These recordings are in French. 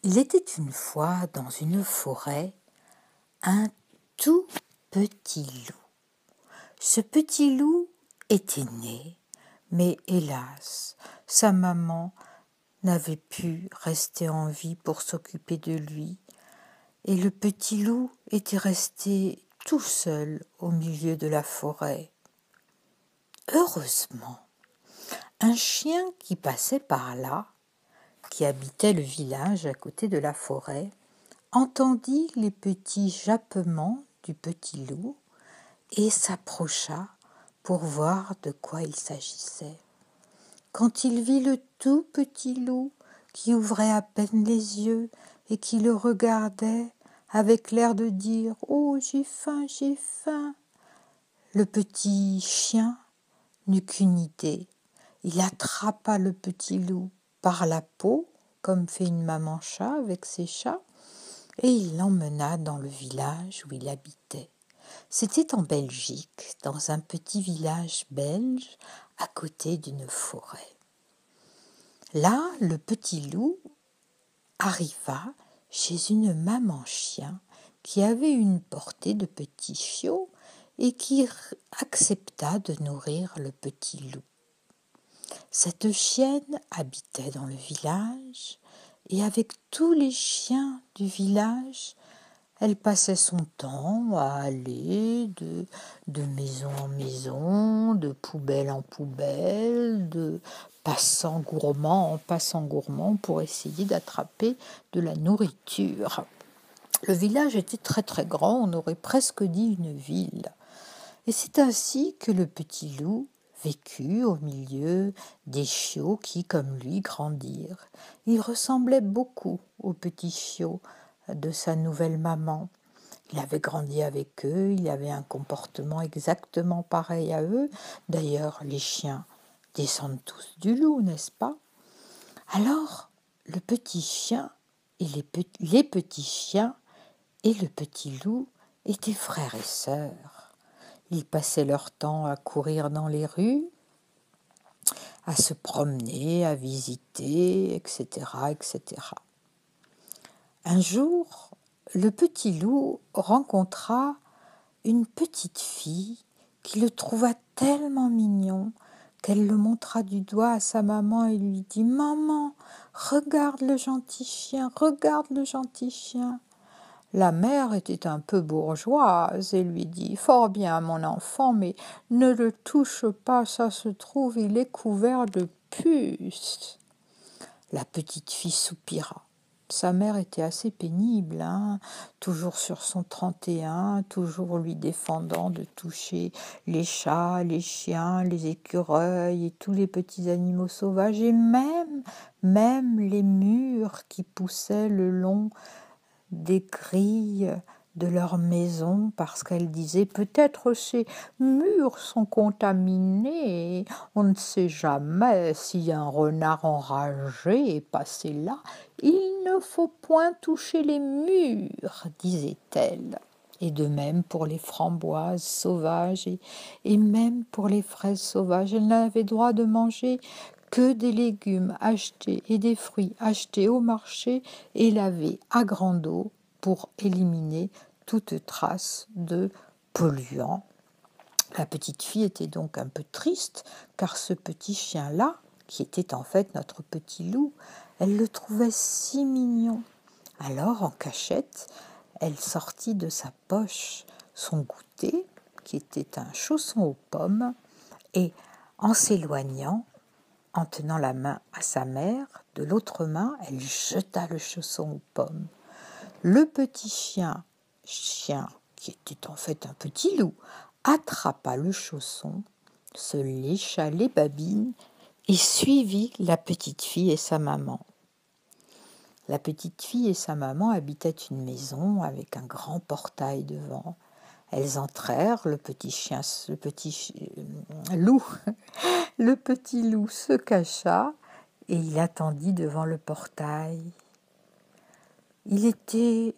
Il était une fois dans une forêt un tout petit loup. Ce petit loup était né, mais hélas, sa maman n'avait pu rester en vie pour s'occuper de lui, et le petit loup était resté tout seul au milieu de la forêt. Heureusement, un chien qui passait par là, qui habitait le village à côté de la forêt, entendit les petits jappements du petit loup et s'approcha pour voir de quoi il s'agissait. Quand il vit le tout petit loup qui ouvrait à peine les yeux et qui le regardait avec l'air de dire « Oh, j'ai faim, j'ai faim !» Le petit chien n'eut qu'une idée. Il attrapa le petit loup par la peau, comme fait une maman chat avec ses chats, et il l'emmena dans le village où il habitait. C'était en Belgique, dans un petit village belge, à côté d'une forêt. Là, le petit loup arriva chez une maman chien qui avait une portée de petits chiots et qui accepta de nourrir le petit loup. Cette chienne habitait dans le village et avec tous les chiens du village, elle passait son temps à aller de maison en maison, de poubelle en poubelle, de passant gourmand en passant gourmand pour essayer d'attraper de la nourriture. Le village était très très grand, on aurait presque dit une ville. Et c'est ainsi que le petit loup vécut au milieu des chiots qui, comme lui, grandirent. Il ressemblait beaucoup aux petits chiots de sa nouvelle maman. Il avait grandi avec eux, il avait un comportement exactement pareil à eux. D'ailleurs, les chiens descendent tous du loup, n'est-ce pas? Alors, le petit chien et les petits chiens et le petit loup étaient frères et sœurs. Ils passaient leur temps à courir dans les rues, à se promener, à visiter, etc., etc. Un jour, le petit loup rencontra une petite fille qui le trouva tellement mignon qu'elle le montra du doigt à sa maman et lui dit « Maman, regarde le gentil chien, regarde le gentil chien !» La mère était un peu bourgeoise et lui dit « Fort bien, mon enfant, mais ne le touche pas, ça se trouve, il est couvert de puces. » La petite fille soupira. Sa mère était assez pénible, toujours sur son 31, toujours lui défendant de toucher les chats, les chiens, les écureuils et tous les petits animaux sauvages et même les mûres qui poussaient le long des grilles de leur maison parce qu'elle disait peut-être ces murs sont contaminés, on ne sait jamais si un renard enragé est passé là, il ne faut point toucher les murs, disait-elle. Et de même pour les framboises sauvages et même pour les fraises sauvages, elle n'avait droit de manger que des légumes achetés et des fruits achetés au marché et lavés à grande eau pour éliminer toute trace de polluants. La petite fille était donc un peu triste car ce petit chien-là, qui était en fait notre petit loup, elle le trouvait si mignon. Alors, en cachette, elle sortit de sa poche son goûter, qui était un chausson aux pommes, et en s'éloignant, en tenant la main à sa mère, de l'autre main, elle jeta le chausson aux pommes. Le petit chien, qui était en fait un petit loup, attrapa le chausson, se lécha les babines et suivit la petite fille et sa maman. La petite fille et sa maman habitaient une maison avec un grand portail devant. Elles entrèrent, le petit loup, le petit loup se cacha et il attendit devant le portail. Il était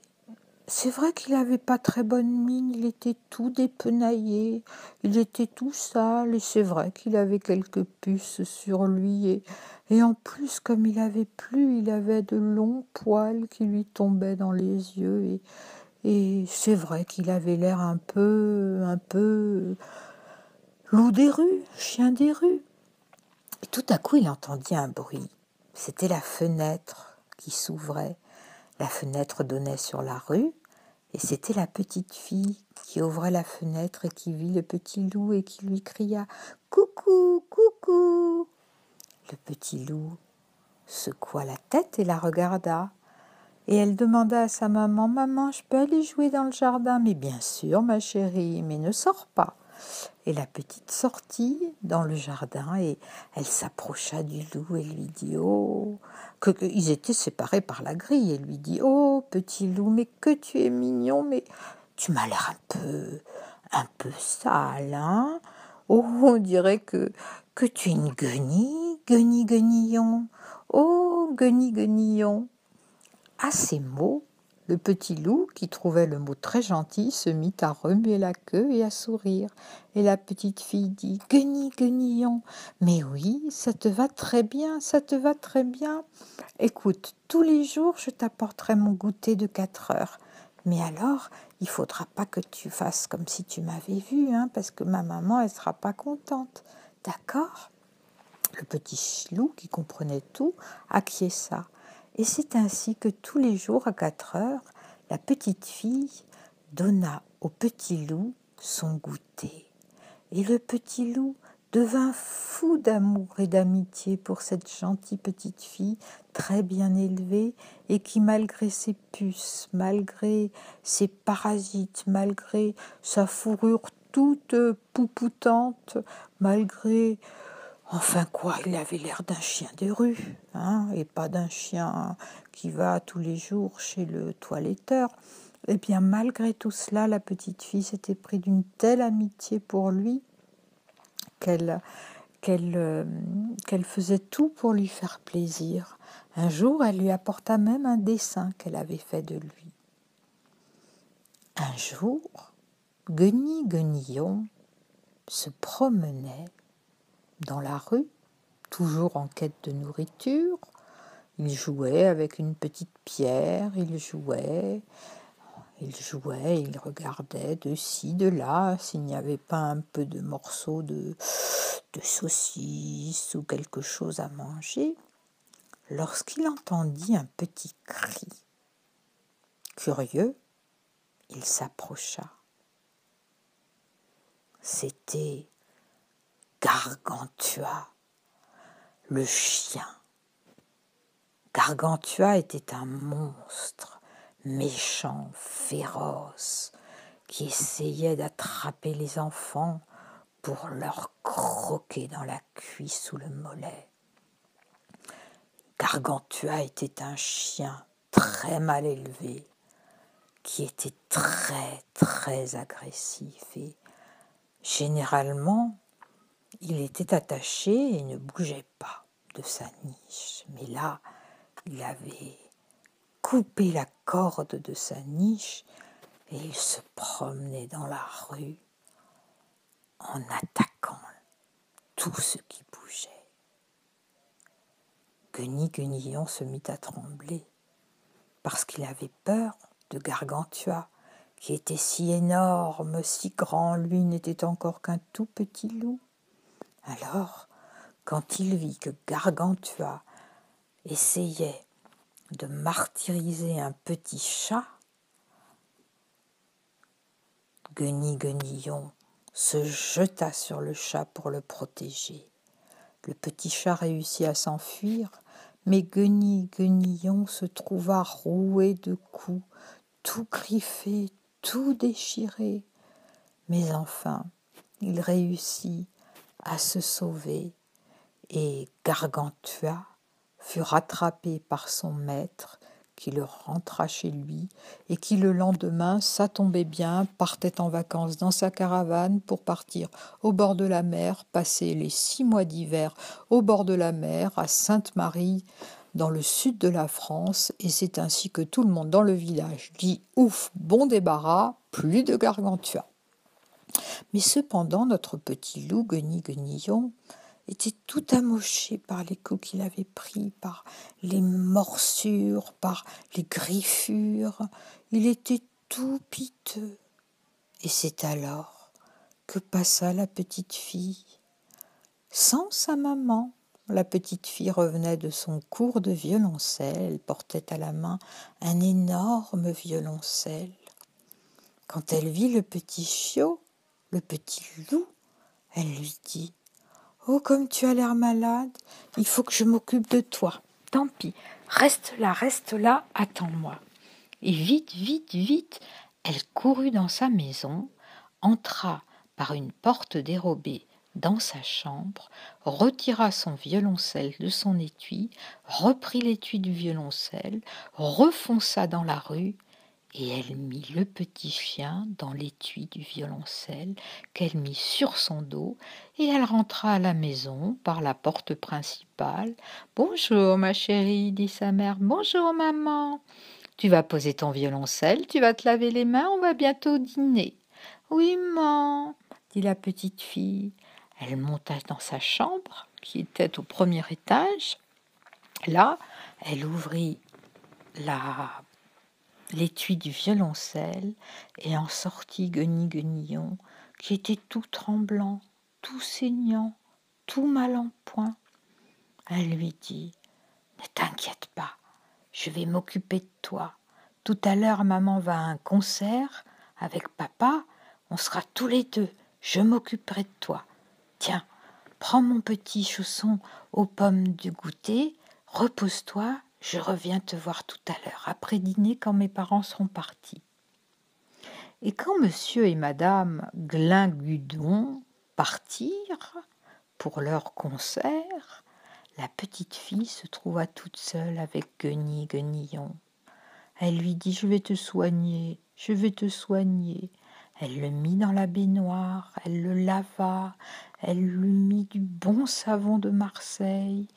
C'est vrai qu'il n'avait pas très bonne mine, il était tout dépenaillé, il était tout sale, et c'est vrai qu'il avait quelques puces sur lui, et en plus, comme il avait plu, il avait de longs poils qui lui tombaient dans les yeux, et c'est vrai qu'il avait l'air un peu loup des rues, chien des rues. Et tout à coup, il entendit un bruit. C'était la fenêtre qui s'ouvrait. La fenêtre donnait sur la rue, et c'était la petite fille qui ouvrait la fenêtre et qui vit le petit loup et qui lui cria « Coucou, coucou !» Le petit loup secoua la tête et la regarda. Et elle demanda à sa maman « Maman, je peux aller jouer dans le jardin ?»« Mais bien sûr, ma chérie, mais ne sors pas. » Et la petite sortit dans le jardin et elle s'approcha du loup et lui dit « Oh !» Ils étaient séparés par la grille et lui dit « Oh, petit loup, mais que tu es mignon, mais tu m'as l'air un peu sale, hein? Oh, on dirait que tu es une guenille, guenillon. Oh, guenillon. » À ces mots, le petit loup, qui trouvait le mot très gentil, se mit à remuer la queue et à sourire. Et la petite fille dit « Guenillon, mais oui, ça te va très bien, ça te va très bien. Écoute, tous les jours, je t'apporterai mon goûter de 4 heures. Mais alors, il faudra pas que tu fasses comme si tu m'avais vu, hein, parce que ma maman, elle sera pas contente. D'accord ?» Le petit loup, qui comprenait tout, acquiesça. Et c'est ainsi que tous les jours, à 4 heures, la petite fille donna au petit loup son goûter. Et le petit loup devint fou d'amour et d'amitié pour cette gentille petite fille, très bien élevée, et qui, malgré ses puces, malgré ses parasites, malgré sa fourrure toute poupoutante, malgré... Enfin quoi, il avait l'air d'un chien de rue, hein, et pas d'un chien qui va tous les jours chez le toiletteur. Eh bien, malgré tout cela, la petite fille s'était pris d'une telle amitié pour lui qu'elle faisait tout pour lui faire plaisir. Un jour, elle lui apporta même un dessin qu'elle avait fait de lui. Un jour, Guenillon se promenait dans la rue, toujours en quête de nourriture. Il jouait avec une petite pierre, il regardait de ci, de là, s'il n'y avait pas un peu de morceaux de saucisse ou quelque chose à manger, lorsqu'il entendit un petit cri. Curieux, il s'approcha. C'était Gargantua, le chien. Gargantua était un monstre, méchant, féroce, qui essayait d'attraper les enfants pour leur croquer dans la cuisse ou le mollet. Gargantua était un chien très mal élevé, qui était très très agressif et généralement il était attaché et ne bougeait pas de sa niche. Mais là, il avait coupé la corde de sa niche et il se promenait dans la rue en attaquant tout ce qui bougeait. Guenillon se mit à trembler parce qu'il avait peur de Gargantua, qui était si énorme, si grand, lui n'était encore qu'un tout petit loup. Alors, quand il vit que Gargantua essayait de martyriser un petit chat, Guenillon se jeta sur le chat pour le protéger. Le petit chat réussit à s'enfuir, mais Guenillon se trouva roué de coups, tout griffé, tout déchiré. Mais enfin, il réussit à se sauver et Gargantua fut rattrapé par son maître qui le rentra chez lui et qui le lendemain, ça tombait bien, partait en vacances dans sa caravane pour partir au bord de la mer, passer les 6 mois d'hiver au bord de la mer à Sainte-Marie, dans le sud de la France, et c'est ainsi que tout le monde dans le village dit « Ouf, bon débarras, plus de gargantua ». Mais cependant, notre petit loup Guenille-Guenillon était tout amoché par les coups qu'il avait pris, par les morsures, par les griffures. Il était tout piteux. Et c'est alors que passa la petite fille. Sans sa maman, la petite fille revenait de son cours de violoncelle. Elle portait à la main un énorme violoncelle. Quand elle vit le petit chiot, le petit loup, elle lui dit « Oh, comme tu as l'air malade, il faut que je m'occupe de toi. Tant pis, reste là, attends-moi. » Et vite, vite, vite, elle courut dans sa maison, entra par une porte dérobée dans sa chambre, retira son violoncelle de son étui, reprit l'étui du violoncelle, refonça dans la rue, et elle mit le petit chien dans l'étui du violoncelle qu'elle mit sur son dos, et elle rentra à la maison par la porte principale. « Bonjour, ma chérie, dit sa mère. « Bonjour, maman. Tu vas poser ton violoncelle, tu vas te laver les mains, on va bientôt dîner. »« Oui, maman, dit la petite fille. Elle monta dans sa chambre, qui était au premier étage. Là, elle ouvrit l'étui du violoncelle et en sortit Guenille-Guenillon, qui était tout tremblant, tout saignant, tout mal en point. Elle lui dit « Ne t'inquiète pas, je vais m'occuper de toi. Tout à l'heure, maman va à un concert avec papa, on sera tous les deux, je m'occuperai de toi. Tiens, prends mon petit chausson aux pommes du goûter, repose-toi, je reviens te voir tout à l'heure, après dîner, quand mes parents seront partis. » Et quand monsieur et madame Glingudon partirent pour leur concert, la petite fille se trouva toute seule avec Guenille-Guenillon. Elle lui dit « Je vais te soigner, je vais te soigner ». Elle le mit dans la baignoire, elle le lava, elle lui mit du bon savon de Marseille,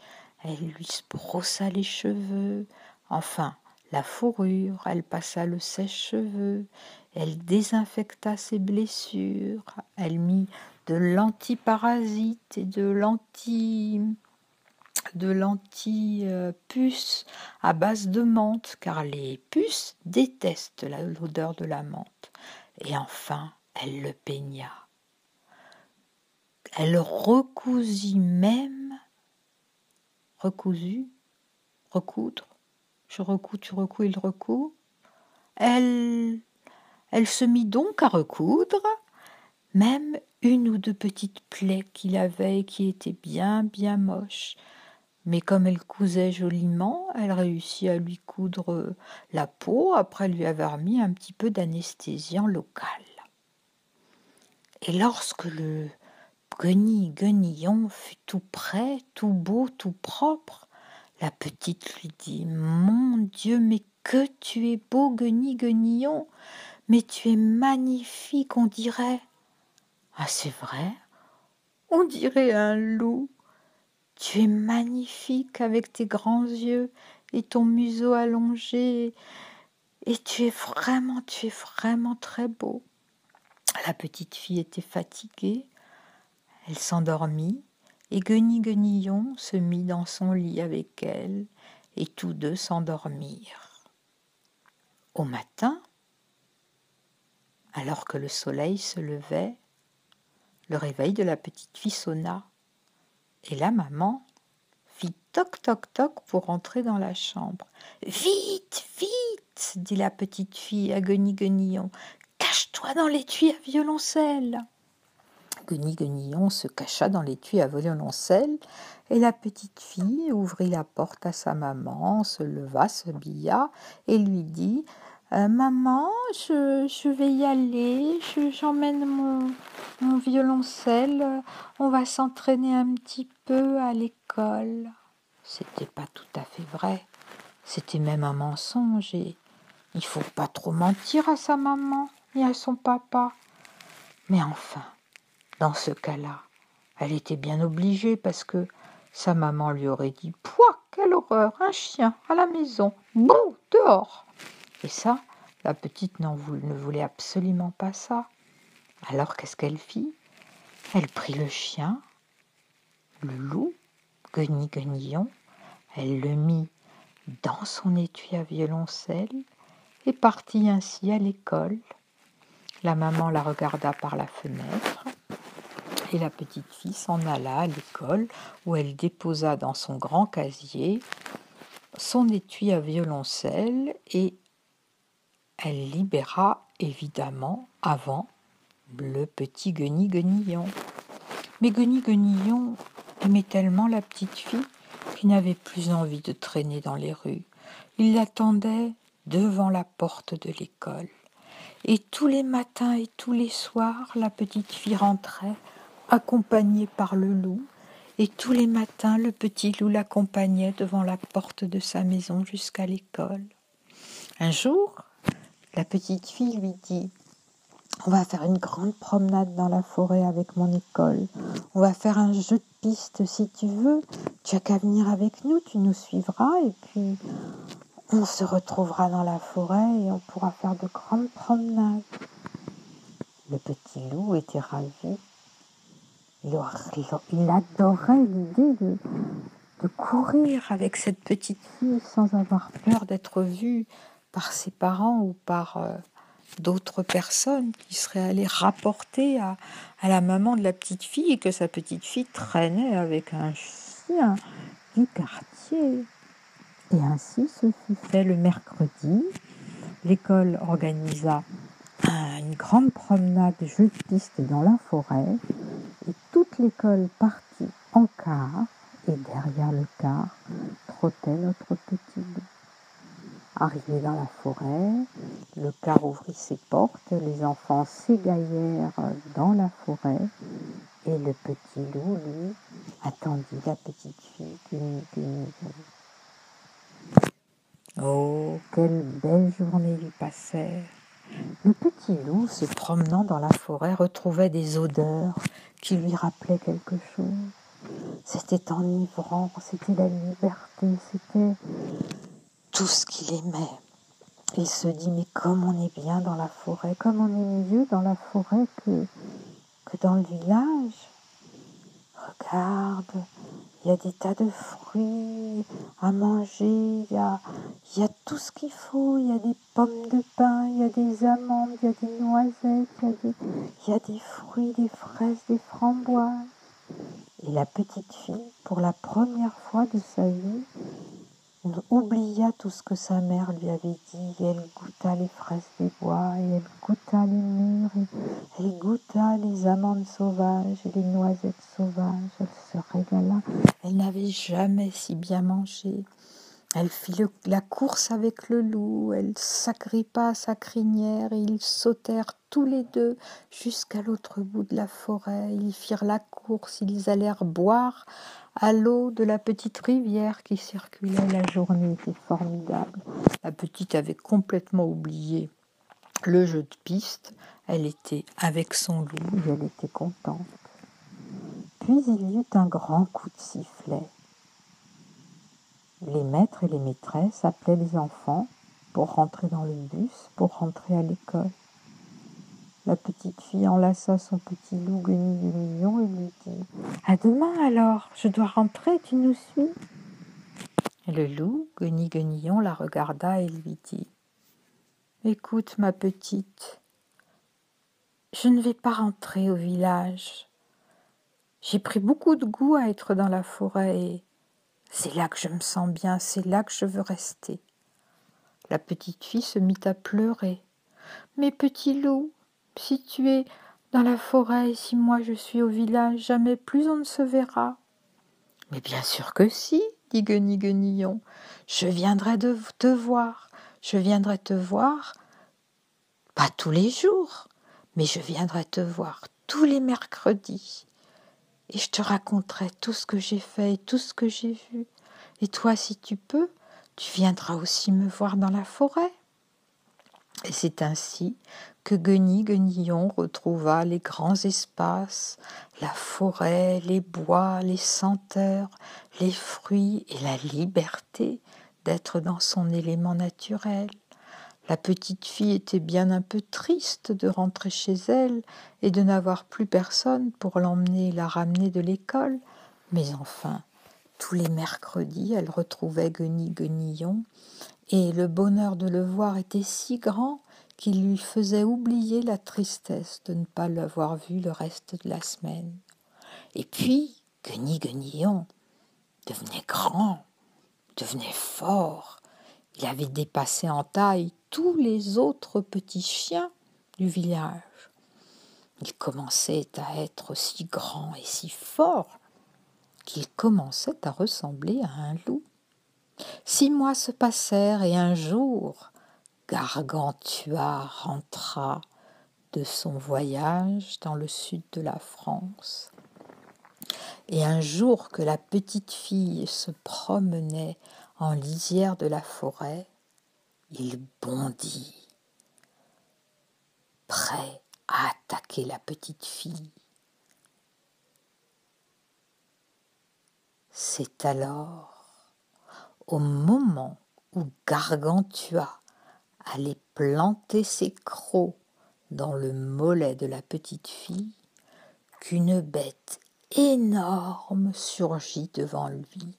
elle lui brossa les cheveux, enfin la fourrure, elle passa le sèche-cheveux, elle désinfecta ses blessures, elle mit de l'antiparasite et de l'anti-puce à base de menthe, car les puces détestent l'odeur de la menthe. Et enfin, elle le peigna. Elle recousit même, recoudre, je recous, tu recous, il recoud. Elle se mit donc à recoudre, même une ou deux petites plaies qu'il avait et qui étaient bien, bien moches. Mais comme elle cousait joliment, elle réussit à lui coudre la peau après lui avoir mis un petit peu d'anesthésiant local. Et lorsque le Guenille-Guenillon fut tout prêt, tout beau, tout propre, la petite lui dit « Mon Dieu, mais que tu es beau, Guenille-Guenillon, mais tu es magnifique, on dirait. » « Ah, c'est vrai, on dirait un loup. Tu es magnifique avec tes grands yeux et ton museau allongé, et tu es vraiment très beau. » La petite fille était fatiguée, elle s'endormit, et Guenille-Guenillon se mit dans son lit avec elle, et tous deux s'endormirent. Au matin, alors que le soleil se levait, le réveil de la petite fille sonna, et la maman fit toc toc toc pour entrer dans la chambre. « Vite, vite !» dit la petite fille à Guenille-Guenillon. « Cache-toi dans l'étui à violoncelle !» Guenille-Guenillon se cacha dans l'étui à violoncelle, et la petite fille ouvrit la porte à sa maman, se leva, s'habilla et lui dit « Maman, je vais y aller, j'emmène mon violoncelle, on va s'entraîner un petit peu à l'école. » C'était pas tout à fait vrai, c'était même un mensonge, et il faut pas trop mentir à sa maman et à son papa. Mais enfin, dans ce cas-là, elle était bien obligée parce que sa maman lui aurait dit « Pouac ! quelle horreur, un chien à la maison, bouh, dehors !» Et ça, la petite ne voulait absolument pas ça. Alors qu'est-ce qu'elle fit? Elle prit le chien, le loup, Guenille-Guenillon, elle le mit dans son étui à violoncelle et partit ainsi à l'école. La maman la regarda par la fenêtre et la petite fille s'en alla à l'école où elle déposa dans son grand casier son étui à violoncelle et elle libéra évidemment avant le petit Guenille-Guenillon. Mais Guenille-Guenillon aimait tellement la petite fille qu'il n'avait plus envie de traîner dans les rues. Il l'attendait devant la porte de l'école. Et tous les matins et tous les soirs, la petite fille rentrait, accompagnée par le loup. Et tous les matins, le petit loup l'accompagnait devant la porte de sa maison jusqu'à l'école. Un jour, la petite fille lui dit: « On va faire une grande promenade dans la forêt avec mon école. On va faire un jeu de piste si tu veux. Tu as qu'à venir avec nous, tu nous suivras et puis on se retrouvera dans la forêt et on pourra faire de grandes promenades. » Le petit loup était ravi. Il adorait l'idée de courir avec cette petite fille sans avoir peur d'être vu par ses parents ou par d'autres personnes qui seraient allées rapporter à la maman de la petite fille et que sa petite fille traînait avec un chien du quartier. Et ainsi ce fut fait le mercredi. L'école organisa une grande promenade jeu de piste dans la forêt et toute l'école partit en car et derrière le car trottait notre petit loup. Arrivé dans la forêt, le car ouvrit ses portes, les enfants s'égaillèrent dans la forêt et le petit loup, lui, attendit la petite fille Guenille-Guenillon. Oh, quelle belle journée lui passèrent! Le petit loup, se promenant dans la forêt, retrouvait des odeurs qui lui rappelaient quelque chose. C'était enivrant, c'était la liberté, c'était tout ce qu'il aimait. Il se dit: mais comme on est bien dans la forêt, comme on est mieux dans la forêt que dans le village. Regarde, il y a des tas de fruits à manger, il y a tout ce qu'il faut, il y a des pommes de pin, il y a des amandes, il y a des noisettes, il y a des fruits, des fraises, des framboises. Et la petite fille, pour la première fois de sa vie, oublia tout ce que sa mère lui avait dit, et elle goûta les fraises des bois, et elle goûta les mûres, et elle goûta les amandes sauvages et les noisettes sauvages. Elle se régala. Elle n'avait jamais si bien mangé. Elle fit la course avec le loup, elle s'agrippa à sa crinière et ils sautèrent tous les deux jusqu'à l'autre bout de la forêt. Ils firent la course, ils allèrent boire à l'eau de la petite rivière qui circulait. La journée était formidable. La petite avait complètement oublié le jeu de piste. Elle était avec son loup et elle était contente. Puis il y eut un grand coup de sifflet. Les maîtres et les maîtresses appelaient les enfants pour rentrer dans le bus, pour rentrer à l'école. La petite fille enlaça son petit loup Guenille-Guenillon et lui dit: « À demain alors, je dois rentrer, tu nous suis ?» Le loup Guenille-Guenillon la regarda et lui dit: « Écoute ma petite, je ne vais pas rentrer au village. J'ai pris beaucoup de goût à être dans la forêt et c'est là que je me sens bien, c'est là que je veux rester. » La petite fille se mit à pleurer. « Mais petit loup, si tu es dans la forêt et si moi je suis au village, jamais plus on ne se verra. » « Mais bien sûr que si, » dit Guenille-Guenillon. « Je viendrai te voir, je viendrai te voir, pas tous les jours, mais je viendrai te voir tous les mercredis. Et je te raconterai tout ce que j'ai fait et tout ce que j'ai vu. Et toi, si tu peux, tu viendras aussi me voir dans la forêt. » Et c'est ainsi que Guenille-Guenillon retrouva les grands espaces, la forêt, les bois, les senteurs, les fruits et la liberté d'être dans son élément naturel. La petite fille était bien un peu triste de rentrer chez elle et de n'avoir plus personne pour l'emmener et la ramener de l'école. Mais enfin, tous les mercredis, elle retrouvait Guenille-Guenillon et le bonheur de le voir était si grand qu'il lui faisait oublier la tristesse de ne pas l'avoir vu le reste de la semaine. Et puis, Guenille-Guenillon devenait grand, devenait fort. Il avait dépassé en taille tous les autres petits chiens du village. Il commençait à être si grand et si fort qu'il commençait à ressembler à un loup. 6 mois se passèrent et un jour, Gargantua rentra de son voyage dans le sud de la France. Et un jour que la petite fille se promenait en lisière de la forêt, il bondit, prêt à attaquer la petite fille. C'est alors, au moment où Gargantua allait planter ses crocs dans le mollet de la petite fille, qu'une bête énorme surgit devant lui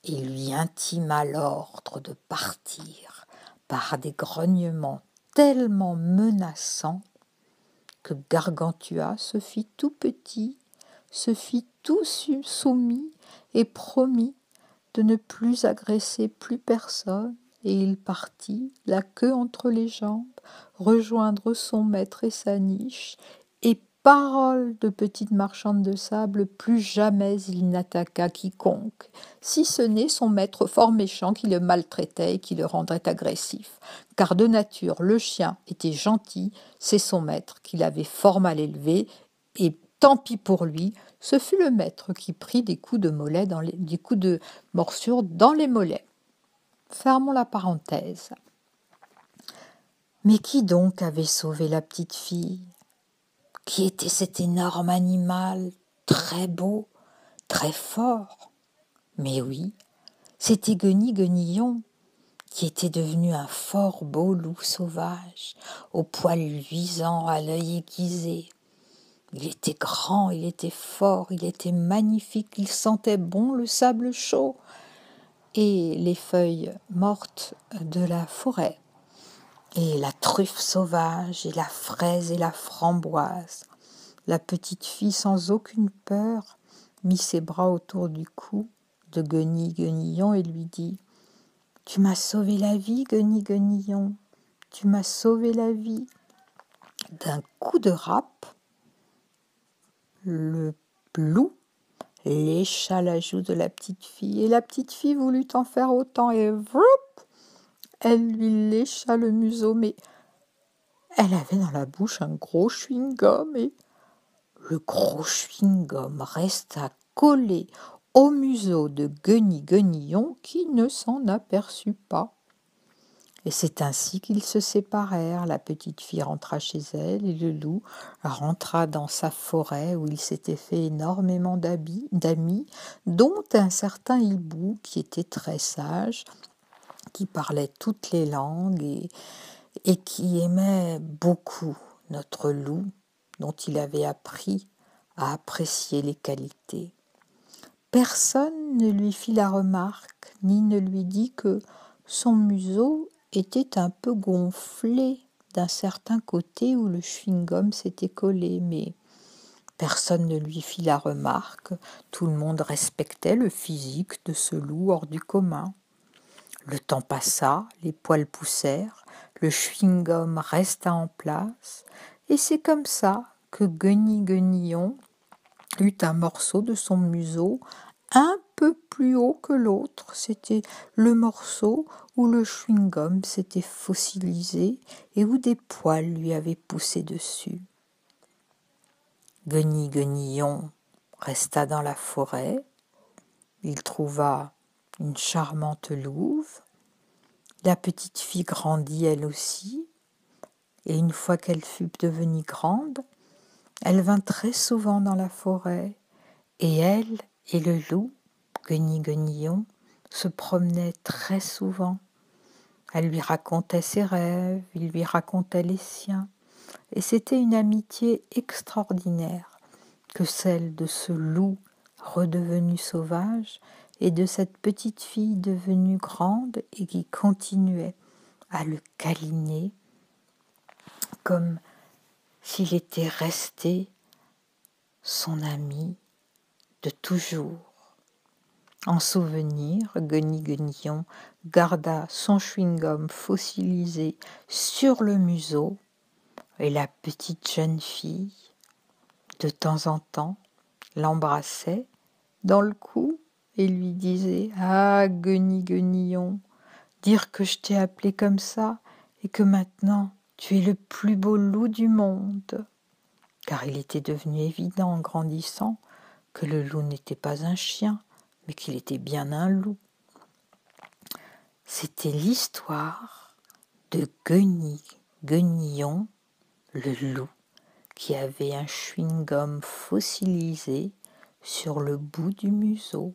et lui intima l'ordre de partir par des grognements tellement menaçants que Gargantua se fit tout petit, se fit tout soumis et promit de ne plus agresser plus personne, et il partit, la queue entre les jambes, rejoindre son maître et sa niche, et parole de petite marchande de sable, plus jamais il n'attaqua quiconque, si ce n'est son maître fort méchant qui le maltraitait et qui le rendrait agressif, car de nature le chien était gentil, c'est son maître qui l'avait fort mal élevé, et tant pis pour lui, ce fut le maître qui prit des coups de morsure dans les mollets. Fermons la parenthèse. Mais qui donc avait sauvé la petite fille ? Qui était cet énorme animal, très beau, très fort ? Mais oui, c'était Guenille-Guenillon, qui était devenu un fort beau loup sauvage, aux poils luisants, à l'œil aiguisé. Il était grand, il était fort, il était magnifique, il sentait bon le sable chaud et les feuilles mortes de la forêt, et la truffe sauvage, et la fraise et la framboise. La petite fille, sans aucune peur, mit ses bras autour du cou de Guenille-Guenillon et lui dit : « Tu m'as sauvé la vie, Guenille-Guenillon, tu m'as sauvé la vie. » D'un coup de râpe, le loup lécha la joue de la petite fille, et la petite fille voulut en faire autant, et vroup, elle lui lécha le museau, mais elle avait dans la bouche un gros chewing-gum, et le gros chewing-gum resta collé au museau de Guenille-Guenillon, qui ne s'en aperçut pas. Et c'est ainsi qu'ils se séparèrent. La petite fille rentra chez elle et le loup rentra dans sa forêt où il s'était fait énormément d'amis, dont un certain hibou qui était très sage, qui parlait toutes les langues et qui aimait beaucoup notre loup, dont il avait appris à apprécier les qualités. Personne ne lui fit la remarque, ni ne lui dit que son museau était un peu gonflé d'un certain côté où le chewing-gum s'était collé, mais personne ne lui fit la remarque. Tout le monde respectait le physique de ce loup hors du commun. Le temps passa, les poils poussèrent, le chewing-gum resta en place, et c'est comme ça que Guenille-Guenillon eut un morceau de son museau un peu plus haut que l'autre. C'était le morceau où le chewing-gum s'était fossilisé et où des poils lui avaient poussé dessus. Guenille-Guenillon resta dans la forêt. Il trouva une charmante louve, La petite fille grandit elle aussi, et une fois qu'elle fut devenue grande, elle vint très souvent dans la forêt, et elle et le loup, Guenille-Guenillon, se promenaient très souvent. Elle lui racontait ses rêves, il lui racontait les siens, et c'était une amitié extraordinaire que celle de ce loup redevenu sauvage et de cette petite fille devenue grande et qui continuait à le câliner comme s'il était resté son ami de toujours. En souvenir, Guenille-Guenillon garda son chewing-gum fossilisé sur le museau et la petite jeune fille, de temps en temps, l'embrassait dans le cou et lui disait « Ah, Guenille-Guenillon, dire que je t'ai appelé comme ça et que maintenant tu es le plus beau loup du monde. » Car il était devenu évident en grandissant que le loup n'était pas un chien, mais qu'il était bien un loup. C'était l'histoire de Guenille-Guenillon, le loup, qui avait un chewing-gum fossilisé sur le bout du museau.